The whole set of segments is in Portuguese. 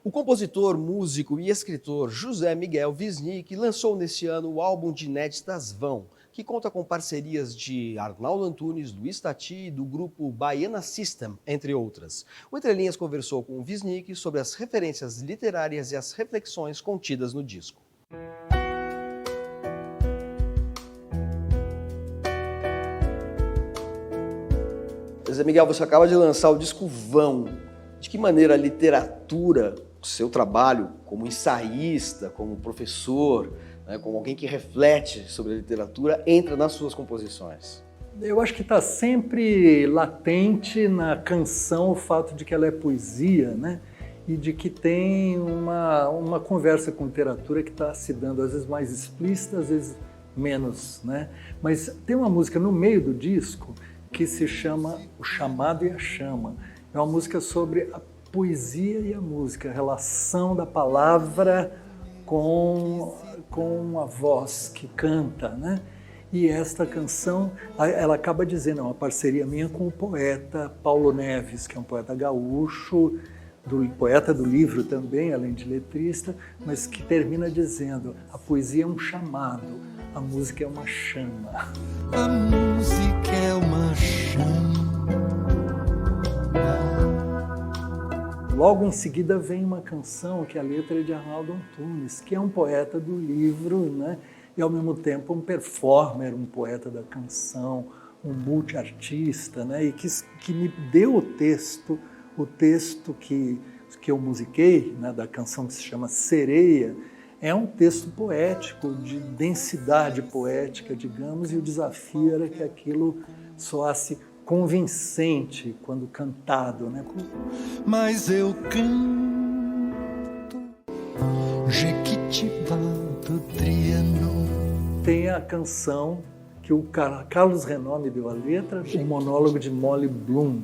O compositor, músico e escritor José Miguel Wisnik lançou neste ano o álbum de inéditas Vão, que conta com parcerias de Arnaldo Antunes, Luiz Tati e do grupo Baiana System, entre outras. O Entre Linhas conversou com o Wisnik sobre as referências literárias e as reflexões contidas no disco. José Miguel, você acaba de lançar o disco Vão. De que maneira a literatura, o seu trabalho como ensaísta, como professor, né, como alguém que reflete sobre a literatura, entra nas suas composições? Eu acho que está sempre latente na canção o fato de que ela é poesia, né? E de que tem uma conversa com literatura que está se dando às vezes mais explícita, às vezes menos, né? Mas tem uma música no meio do disco que se chama O Chamado e a Chama. É uma música sobre a poesia e a música, a relação da palavra com a voz que canta, né? E esta canção, ela acaba dizendo, é uma parceria minha com o poeta Paulo Neves, que é um poeta gaúcho, poeta do livro também, além de letrista, mas que termina dizendo, a poesia é um chamado, a música é uma chama. A música é uma chama. Logo em seguida vem uma canção que a letra é de Arnaldo Antunes, que é um poeta do livro, né? E ao mesmo tempo um performer, um poeta da canção, um multiartista, né? E que me deu o texto que eu musiquei, né? Da canção que se chama Sereia, é um texto poético, de densidade poética, digamos, e o desafio era que aquilo soasse convincente quando cantado, né? Mas eu canto Jequitibá do Trianon. Tem a canção que o Carlos Renaud me deu a letra, o monólogo de Molly Bloom,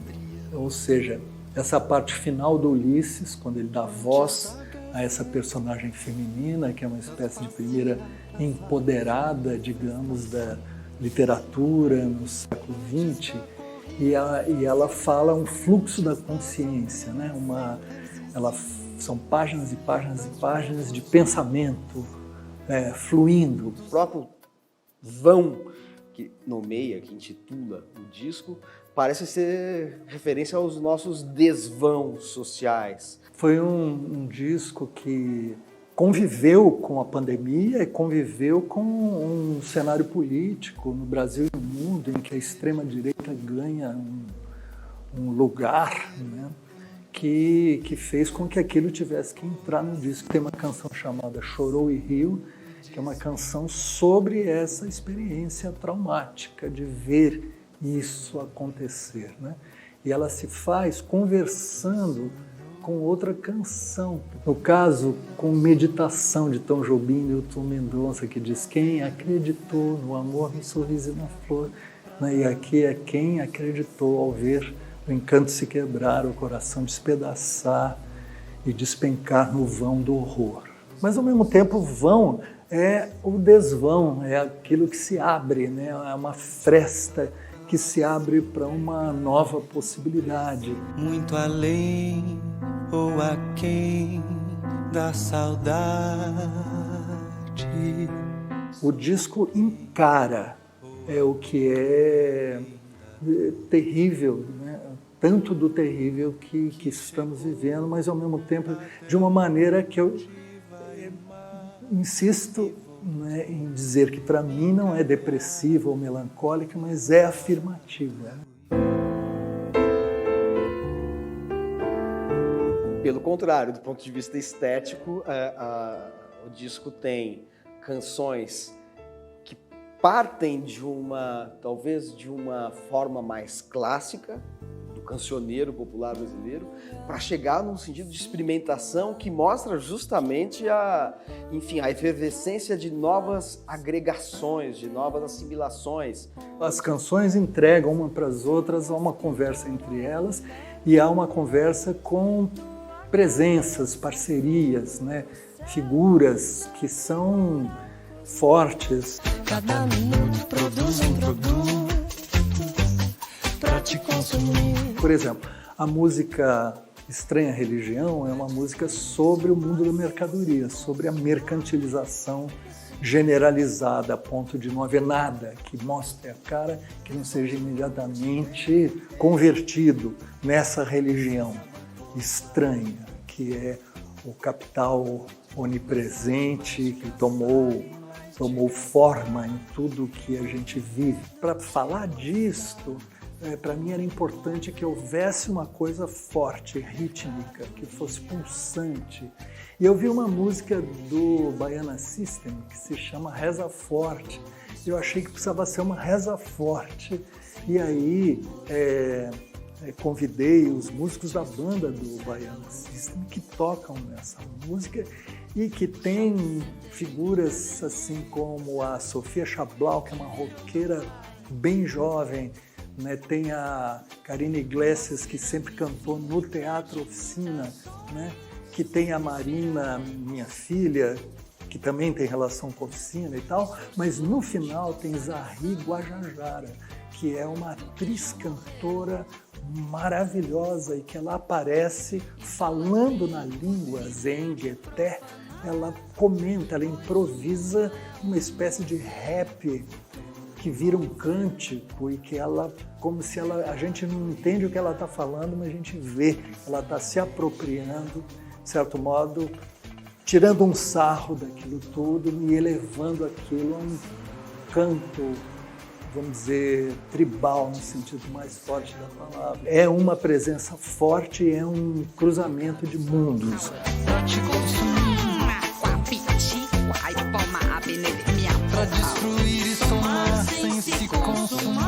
ou seja, essa parte final do Ulisses, quando ele dá voz a essa personagem feminina, que é uma espécie de primeira empoderada, digamos, da literatura no século XX, e ela fala um fluxo da consciência, né? São páginas e páginas e páginas de pensamento fluindo. O próprio Vão, que nomeia, que intitula o disco, parece ser referência aos nossos desvãos sociais. Foi um disco que conviveu com a pandemia e conviveu com um cenário político no Brasil e no mundo em que a extrema-direita ganha um lugar, né, que fez com que aquilo tivesse que entrar no disco. Tem uma canção chamada Chorou e Riu, que é uma canção sobre essa experiência traumática de ver isso acontecer, né? E ela se faz conversando com outra canção. No caso, com Meditação, de Tom Jobim e Newton Mendonça, que diz quem acreditou no amor, no sorriso e na flor. E aqui é quem acreditou ao ver o encanto se quebrar, o coração despedaçar e despencar no vão do horror. Mas, ao mesmo tempo, o vão é o desvão, é aquilo que se abre, né? É uma fresta que se abre para uma nova possibilidade. Muito além ou aquém da saudade. O disco encara o que é terrível, né? Tanto do terrível que estamos vivendo, mas ao mesmo tempo de uma maneira que eu insisto, né, em dizer que para mim não é depressiva ou melancólica, mas é afirmativa. Pelo contrário, do ponto de vista estético, o disco tem canções que partem talvez de uma forma mais clássica, do cancioneiro popular brasileiro, para chegar num sentido de experimentação que mostra justamente a efervescência de novas agregações, de novas assimilações. As canções entregam uma para as outras, há uma conversa entre elas e há uma conversa com presenças, parcerias, né? Figuras que são fortes. Cada minuto produz um produto pra te consumir. Por exemplo, a música Estranha Religião é uma música sobre o mundo da mercadoria, sobre a mercantilização generalizada, a ponto de não haver nada que mostre a cara que não seja imediatamente convertido nessa religião estranha, que é o capital onipresente, que tomou forma em tudo que a gente vive. Para falar disto, para mim era importante que houvesse uma coisa forte, rítmica, que fosse pulsante. E eu vi uma música do Baiana System que se chama Reza Forte. Eu achei que precisava ser uma reza forte. E aí convidei os músicos da banda do Baiana System que tocam nessa música e que tem figuras assim como a Sofia Chablau, que é uma roqueira bem jovem, né? Tem a Karine Iglesias, que sempre cantou no Teatro Oficina, né? Que tem a Marina, minha filha, que também tem relação com a oficina e tal, mas no final tem Zahri Guajajara, que é uma atriz cantora maravilhosa e que ela aparece falando na língua Zengueté. Ela comenta, ela improvisa uma espécie de rap que vira um cântico e que ela, como se a gente não entende o que ela está falando, mas a gente vê, ela está se apropriando, de certo modo, tirando um sarro daquilo tudo e elevando aquilo a um canto, vamos dizer, tribal, no sentido mais forte da palavra. É uma presença forte, é um cruzamento de mundos. Pra destruir e somar sem se consumir.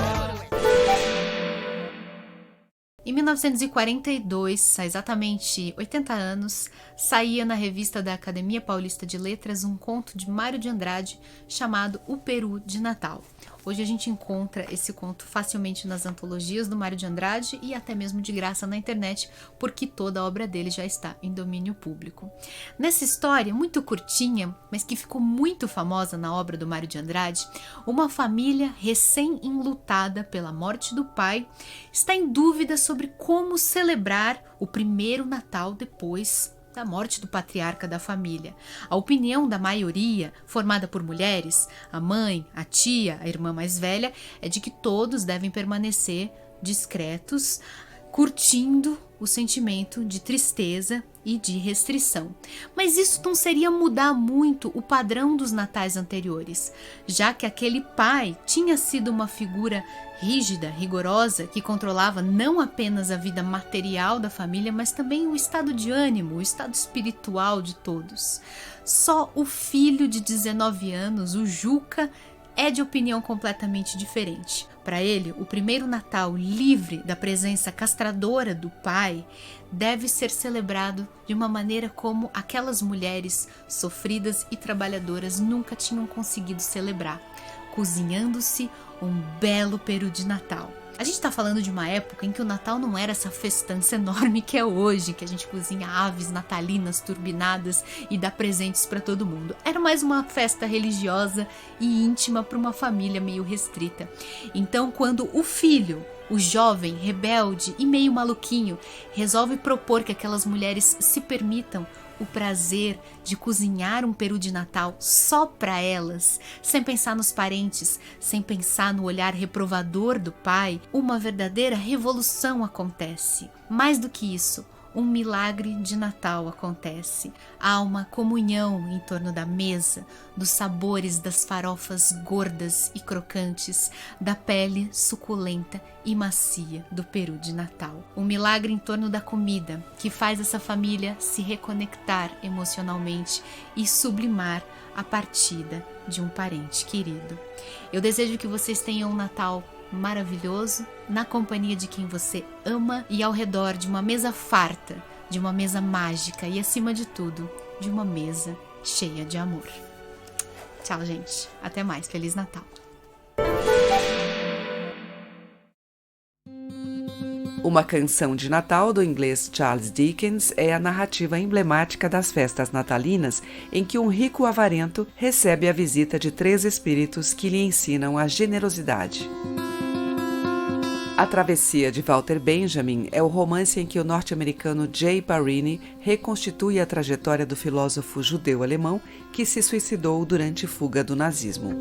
Em 1942, há exatamente 80 anos, saía na revista da Academia Paulista de Letras um conto de Mário de Andrade chamado O Peru de Natal. Hoje a gente encontra esse conto facilmente nas antologias do Mário de Andrade e até mesmo de graça na internet, porque toda a obra dele já está em domínio público. Nessa história, muito curtinha, mas que ficou muito famosa na obra do Mário de Andrade, uma família recém-enlutada pela morte do pai está em dúvida sobre como celebrar o primeiro Natal depois da morte do patriarca da família. A opinião da maioria, formada por mulheres, a mãe, a tia, a irmã mais velha, é de que todos devem permanecer discretos, curtindo o sentimento de tristeza e de restrição. Mas isso não seria mudar muito o padrão dos natais anteriores, já que aquele pai tinha sido uma figura rígida, rigorosa, que controlava não apenas a vida material da família, mas também o estado de ânimo, o estado espiritual de todos. Só o filho de 19 anos, o Juca, é de opinião completamente diferente. Para ele, o primeiro Natal livre da presença castradora do pai deve ser celebrado de uma maneira como aquelas mulheres sofridas e trabalhadoras nunca tinham conseguido celebrar, cozinhando-se um belo peru de Natal. A gente está falando de uma época em que o Natal não era essa festança enorme que é hoje, que a gente cozinha aves natalinas turbinadas e dá presentes para todo mundo. Era mais uma festa religiosa e íntima para uma família meio restrita. Então, quando o filho, o jovem, rebelde e meio maluquinho, resolve propor que aquelas mulheres se permitam o prazer de cozinhar um peru de Natal só para elas, sem pensar nos parentes, sem pensar no olhar reprovador do pai, uma verdadeira revolução acontece. Mais do que isso, um milagre de Natal acontece. Há uma comunhão em torno da mesa, dos sabores das farofas gordas e crocantes, da pele suculenta e macia do peru de Natal. Um milagre em torno da comida, que faz essa família se reconectar emocionalmente e sublimar a partida de um parente querido. Eu desejo que vocês tenham um Natal maravilhoso, na companhia de quem você ama e ao redor de uma mesa farta, de uma mesa mágica e, acima de tudo, de uma mesa cheia de amor. Tchau, gente. Até mais. Feliz Natal. Uma canção de Natal do inglês Charles Dickens é a narrativa emblemática das festas natalinas em que um rico avarento recebe a visita de 3 espíritos que lhe ensinam a generosidade. A Travessia, de Walter Benjamin, é o romance em que o norte-americano Jay Parini reconstitui a trajetória do filósofo judeu-alemão que se suicidou durante fuga do nazismo.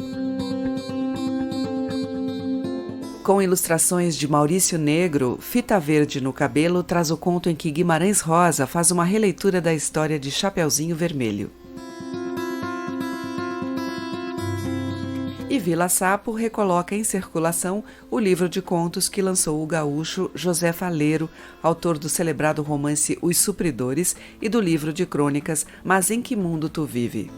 Com ilustrações de Maurício Negro, Fita Verde no Cabelo traz o conto em que Guimarães Rosa faz uma releitura da história de Chapeuzinho Vermelho. E Vila Sapo recoloca em circulação o livro de contos que lançou o gaúcho José Faleiro, autor do celebrado romance Os Supridores e do livro de crônicas Mas em que mundo tu vive?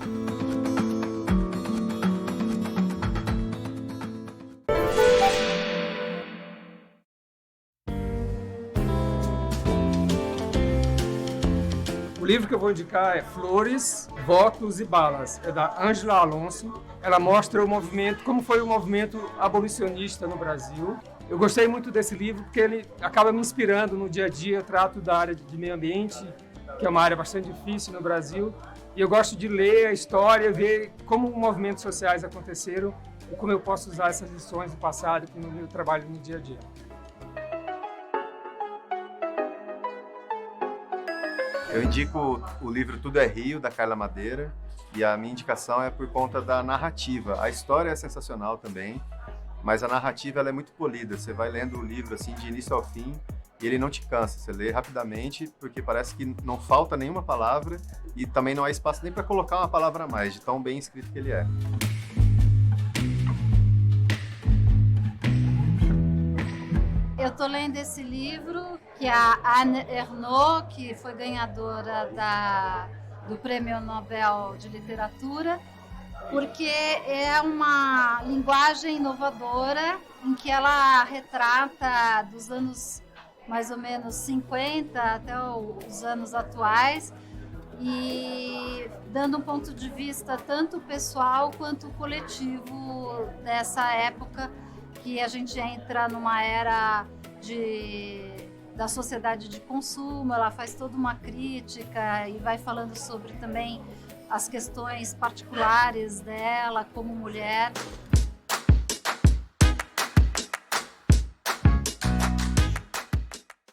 O livro que eu vou indicar é Flores, Votos e Balas, é da Ângela Alonso. Ela mostra o movimento, como foi o movimento abolicionista no Brasil. Eu gostei muito desse livro porque ele acaba me inspirando no dia a dia. Eu trato da área de meio ambiente, que é uma área bastante difícil no Brasil. E eu gosto de ler a história, ver como movimentos sociais aconteceram e como eu posso usar essas lições do passado no meu trabalho no dia a dia. Eu indico o livro Tudo é Rio, da Carla Madeira, e a minha indicação é por conta da narrativa. A história é sensacional também, mas a narrativa ela é muito polida. Você vai lendo o livro assim de início ao fim e ele não te cansa. Você lê rapidamente porque parece que não falta nenhuma palavra e também não há espaço nem para colocar uma palavra a mais, de tão bem escrito que ele é. Eu estou lendo esse livro, que é a Anne Ernaux, que foi ganhadora do Prêmio Nobel de Literatura, porque é uma linguagem inovadora em que ela retrata dos anos mais ou menos 50 até os anos atuais e dando um ponto de vista tanto pessoal quanto coletivo dessa época que a gente entra numa era da sociedade de consumo. Ela faz toda uma crítica e vai falando sobre também as questões particulares dela como mulher.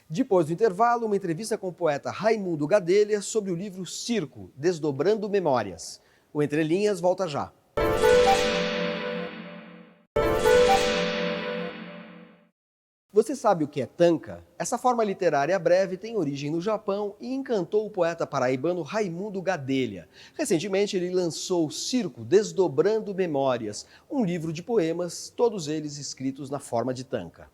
Depois do intervalo, uma entrevista com o poeta Raimundo Gadelha sobre o livro Circo, Desdobrando Memórias. O Entre Linhas volta já. Você sabe o que é tanka? Essa forma literária breve tem origem no Japão e encantou o poeta paraibano Raimundo Gadelha. Recentemente ele lançou Circo, Desdobrando Memórias, um livro de poemas, todos eles escritos na forma de tanka.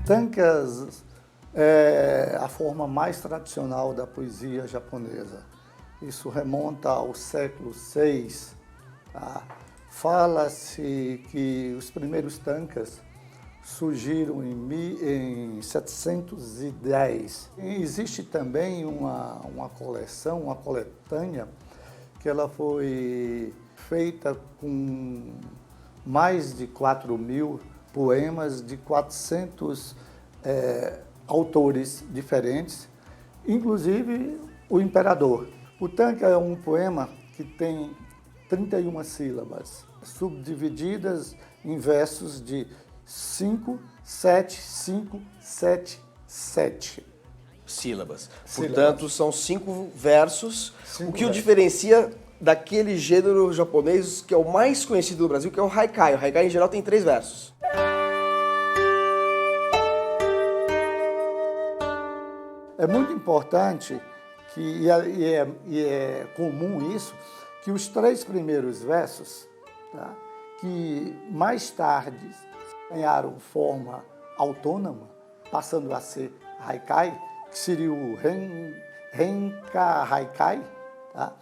Tankas é a forma mais tradicional da poesia japonesa. Isso remonta ao século VI. Tá? Fala-se que os primeiros tankas surgiram em 710. E existe também uma coleção, uma coletânea, que ela foi feita com mais de 4.000 poemas de 400 autores diferentes, inclusive o imperador. O tanka é um poema que tem 31 sílabas, subdivididas em versos de 5, 7, 5, 7, 7. Sílabas. Portanto, são 5 versos, o que o versos. diferencia daquele gênero japonês que é o mais conhecido no Brasil, que é o haikai. O haikai, em geral, tem 3 versos. É muito importante, e é comum isso, que os 3 primeiros versos, tá, que mais tarde ganharam forma autônoma, passando a ser haikai, que seria o Renka Haikai, tá,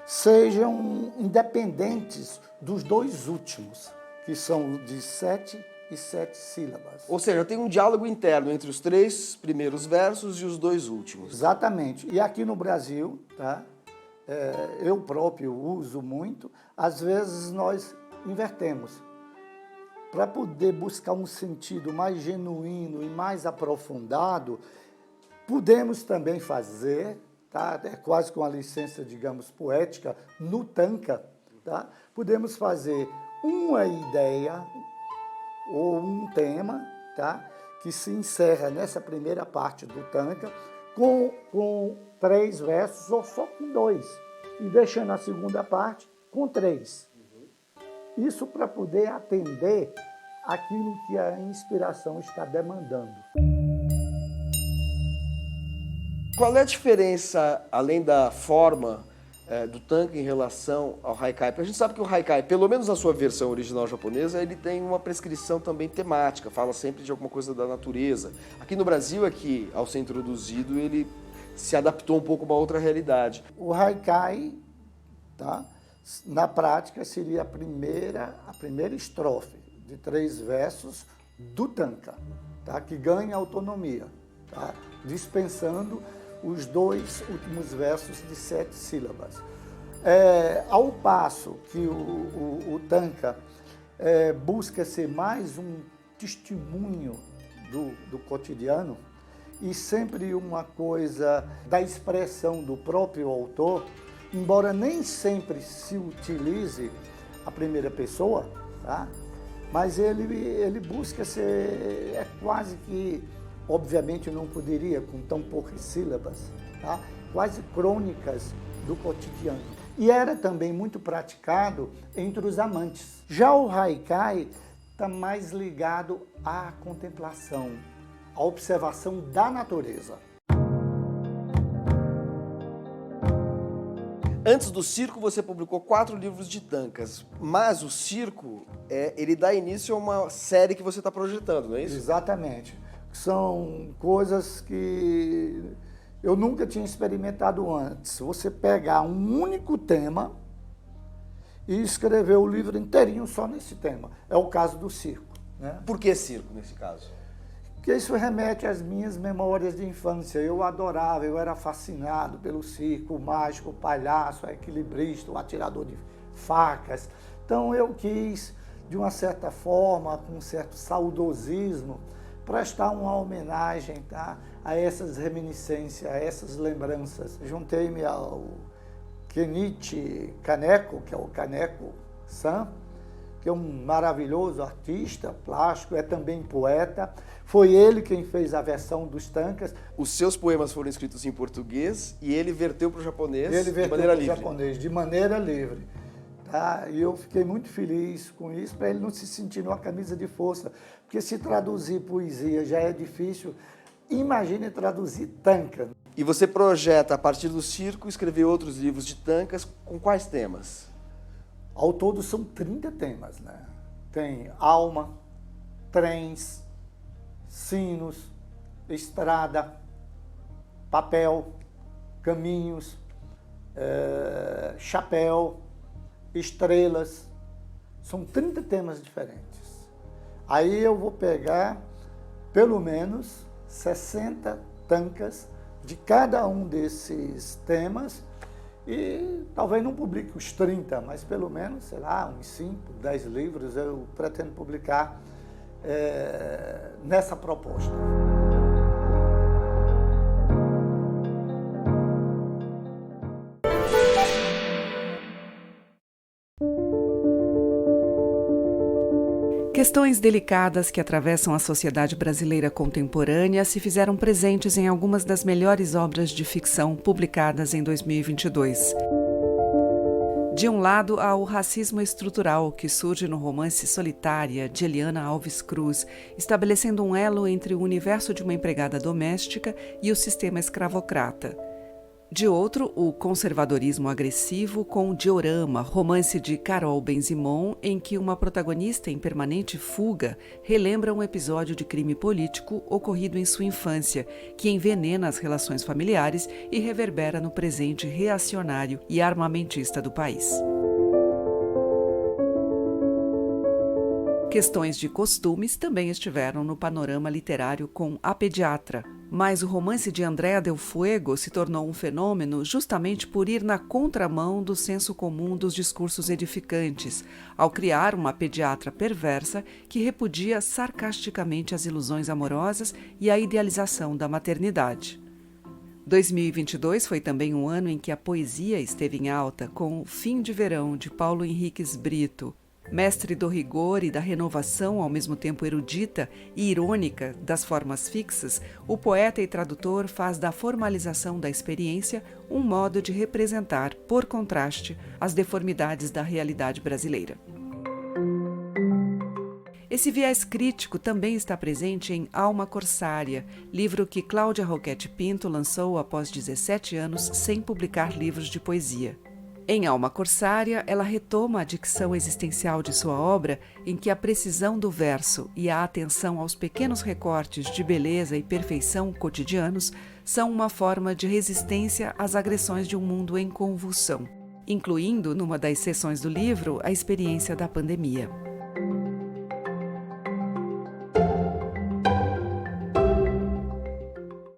sejam independentes dos 2 últimos, que são de 7 e 7 sílabas. Ou seja, tem um diálogo interno entre os 3 primeiros versos e os 2 últimos. Exatamente. E aqui no Brasil, tá, eu próprio uso muito, às vezes nós invertemos. Para poder buscar um sentido mais genuíno e mais aprofundado, podemos também fazer, tá? É quase com a licença, digamos, poética, no tanka, tá? Podemos fazer uma ideia ou um tema, tá? Que se encerra nessa primeira parte do tanka com 3 versos ou só com 2, e deixando a segunda parte com 3. Isso para poder atender aquilo que a inspiração está demandando. Qual é a diferença, além da forma do tanka em relação ao haikai? Porque a gente sabe que o haikai, pelo menos na sua versão original japonesa, ele tem uma prescrição também temática, fala sempre de alguma coisa da natureza. Aqui no Brasil, ao ser introduzido, ele se adaptou um pouco a uma outra realidade. O haikai, tá? Na prática, seria a primeira estrofe de 3 versos do tanka, tá? Que ganha autonomia, tá? Dispensando os 2 últimos versos de 7 sílabas. Ao passo que o tanka busca ser mais um testemunho do cotidiano e sempre uma coisa da expressão do próprio autor, embora nem sempre se utilize a primeira pessoa, tá? Mas ele busca ser, quase que, obviamente não poderia com tão poucas sílabas, tá? Quase crônicas do cotidiano. E era também muito praticado entre os amantes. Já o haikai está mais ligado à contemplação, à observação da natureza. Antes do circo, você publicou 4 livros de tankas, mas o circo, ele dá início a uma série que você está projetando, não é isso? Exatamente. São coisas que eu nunca tinha experimentado antes. Você pegar um único tema e escrever o livro inteirinho só nesse tema. É o caso do circo, né? Por que circo, nesse caso? Porque isso remete às minhas memórias de infância. Eu adorava, eu era fascinado pelo circo, o mágico, o palhaço, o equilibrista, o atirador de facas. Então eu quis, de uma certa forma, com um certo saudosismo, prestar uma homenagem, tá, a essas reminiscências, a essas lembranças. Juntei-me ao Kenichi Kaneko, que é o Kaneko-san, que é um maravilhoso artista plástico, é também poeta. Foi ele quem fez a versão dos tankas. Os seus poemas foram escritos em português e ele verteu para o japonês de maneira livre. Ele verteu para o japonês de maneira livre. Tá? E eu fiquei muito feliz com isso, para ele não se sentir numa camisa de força. Porque se traduzir poesia já é difícil, imagine traduzir tanka. E você projeta, a partir do circo, escrever outros livros de tankas com quais temas? Ao todo são 30 temas, né? Tem alma, trens, sinos, estrada, papel, caminhos, chapéu, estrelas. São 30 temas diferentes. Aí eu vou pegar pelo menos 60 tankas de cada um desses temas e talvez não publique os 30, mas pelo menos, sei lá, uns 5, 10 livros eu pretendo publicar nessa proposta. Questões delicadas que atravessam a sociedade brasileira contemporânea se fizeram presentes em algumas das melhores obras de ficção publicadas em 2022. De um lado, há o racismo estrutural que surge no romance Solitária, de Eliana Alves Cruz, estabelecendo um elo entre o universo de uma empregada doméstica e o sistema escravocrata. De outro, o conservadorismo agressivo com Diorama, romance de Carol Benzimon, em que uma protagonista em permanente fuga relembra um episódio de crime político ocorrido em sua infância, que envenena as relações familiares e reverbera no presente reacionário e armamentista do país. Questões de costumes também estiveram no panorama literário com A Pediatra, mas o romance de Andrea Del Fuego se tornou um fenômeno justamente por ir na contramão do senso comum dos discursos edificantes, ao criar uma pediatra perversa que repudia sarcasticamente as ilusões amorosas e a idealização da maternidade. 2022 foi também um ano em que a poesia esteve em alta com O Fim de Verão, de Paulo Henriques Brito. Mestre do rigor e da renovação, ao mesmo tempo erudita e irônica das formas fixas, o poeta e tradutor faz da formalização da experiência um modo de representar, por contraste, as deformidades da realidade brasileira. Esse viés crítico também está presente em Alma Corsária, livro que Cláudia Roquette Pinto lançou após 17 anos sem publicar livros de poesia. Em Alma Corsária, ela retoma a dicção existencial de sua obra, em que a precisão do verso e a atenção aos pequenos recortes de beleza e perfeição cotidianos são uma forma de resistência às agressões de um mundo em convulsão, incluindo, numa das seções do livro, a experiência da pandemia.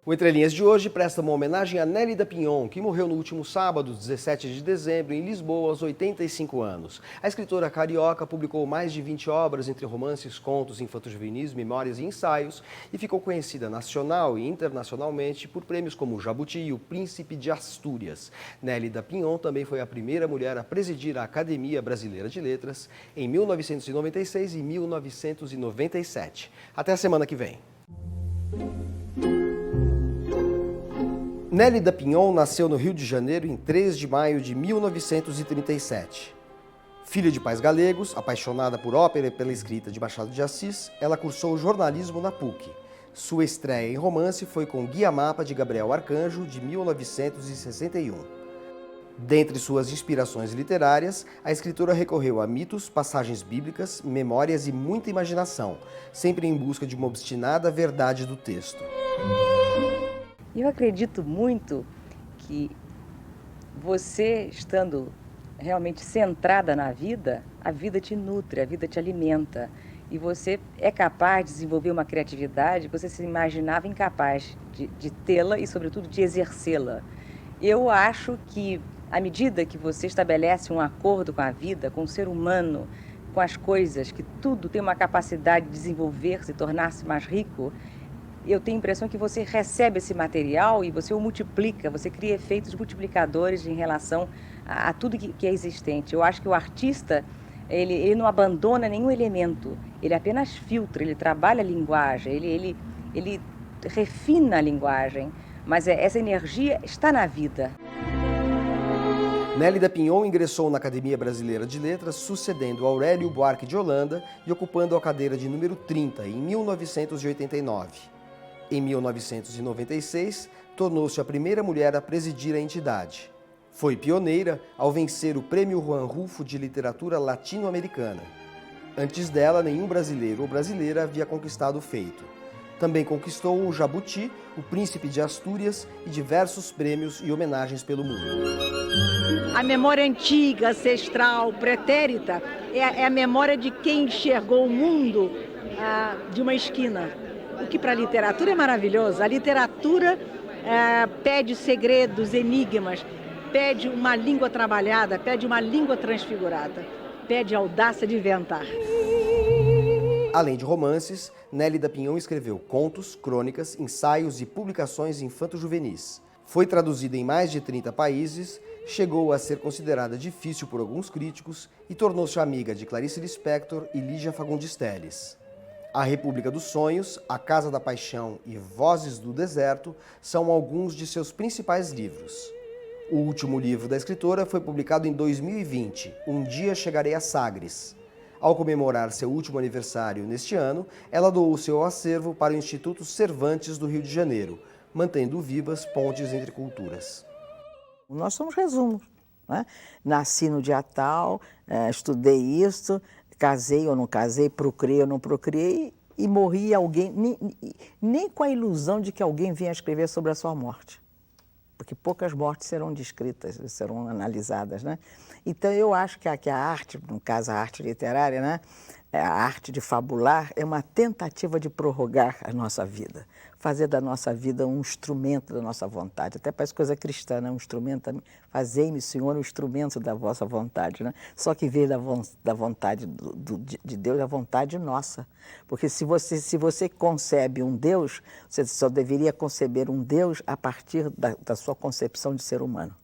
O Entre Linhas de hoje presta uma homenagem a Nélida Pinhon, que morreu no último sábado, 17 de dezembro, em Lisboa, aos 85 anos. A escritora carioca publicou mais de 20 obras entre romances, contos, infanto-juvenis, memórias e ensaios e ficou conhecida nacional e internacionalmente por prêmios como o Jabuti e o Príncipe de Astúrias. Nélida Pinhon também foi a primeira mulher a presidir a Academia Brasileira de Letras em 1996 e 1997. Até a semana que vem. Nélida Pinhon nasceu no Rio de Janeiro em 3 de maio de 1937. Filha de pais galegos, apaixonada por ópera e pela escrita de Machado de Assis, ela cursou jornalismo na PUC. Sua estreia em romance foi com Guia Mapa de Gabriel Arcanjo, de 1961. Dentre suas inspirações literárias, a escritora recorreu a mitos, passagens bíblicas, memórias e muita imaginação, sempre em busca de uma obstinada verdade do texto. Eu acredito muito que você, estando realmente centrada na vida, a vida te nutre, a vida te alimenta. E você é capaz de desenvolver uma criatividade que você se imaginava incapaz de tê-la e, sobretudo, de exercê-la. Eu acho que, à medida que você estabelece um acordo com a vida, com o ser humano, com as coisas, que tudo tem uma capacidade de desenvolver-se, tornar-se mais rico, eu tenho a impressão que você recebe esse material e você o multiplica, você cria efeitos multiplicadores em relação a tudo que é existente. Eu acho que o artista, ele não abandona nenhum elemento, ele apenas filtra, ele trabalha a linguagem, ele refina a linguagem, mas essa energia está na vida. Nélida Pinhon ingressou na Academia Brasileira de Letras, sucedendo Aurélio Buarque de Holanda e ocupando a cadeira de número 30, em 1989. Em 1996, tornou-se a primeira mulher a presidir a entidade. Foi pioneira ao vencer o Prêmio Juan Rulfo de Literatura Latino-Americana. Antes dela, nenhum brasileiro ou brasileira havia conquistado o feito. Também conquistou o Jabuti, o Príncipe de Astúrias e diversos prêmios e homenagens pelo mundo. A memória antiga, ancestral, pretérita, é a memória de quem enxergou o mundo de uma esquina. O que para a literatura é maravilhoso. A literatura pede segredos, enigmas, pede uma língua trabalhada, pede uma língua transfigurada, pede audácia de inventar. Além de romances, Nélida Pinhon escreveu contos, crônicas, ensaios e publicações infanto-juvenis. Foi traduzida em mais de 30 países, chegou a ser considerada difícil por alguns críticos e tornou-se amiga de Clarice Lispector e Lígia Fagundes Telles. A República dos Sonhos, A Casa da Paixão e Vozes do Deserto são alguns de seus principais livros. O último livro da escritora foi publicado em 2020, Um Dia Chegarei a Sagres. Ao comemorar seu último aniversário neste ano, ela doou seu acervo para o Instituto Cervantes do Rio de Janeiro, mantendo vivas pontes entre culturas. Nós somos resumos, né? Nasci no dia tal, estudei isso, casei ou não casei, procriei ou não procriei, e morri alguém, nem com a ilusão de que alguém venha escrever sobre a sua morte. Porque poucas mortes serão descritas, serão analisadas, né? Então, eu acho que a arte, no caso a arte literária, né? A arte de fabular, é uma tentativa de prorrogar a nossa vida. fazer da nossa vida um instrumento da nossa vontade. Até parece coisa cristã, né? Um instrumento, fazei-me, Senhor, um instrumento da vossa vontade, né? Só que veio da vontade de Deus, a vontade nossa. Porque se você concebe um Deus, você só deveria conceber um Deus a partir da sua concepção de ser humano.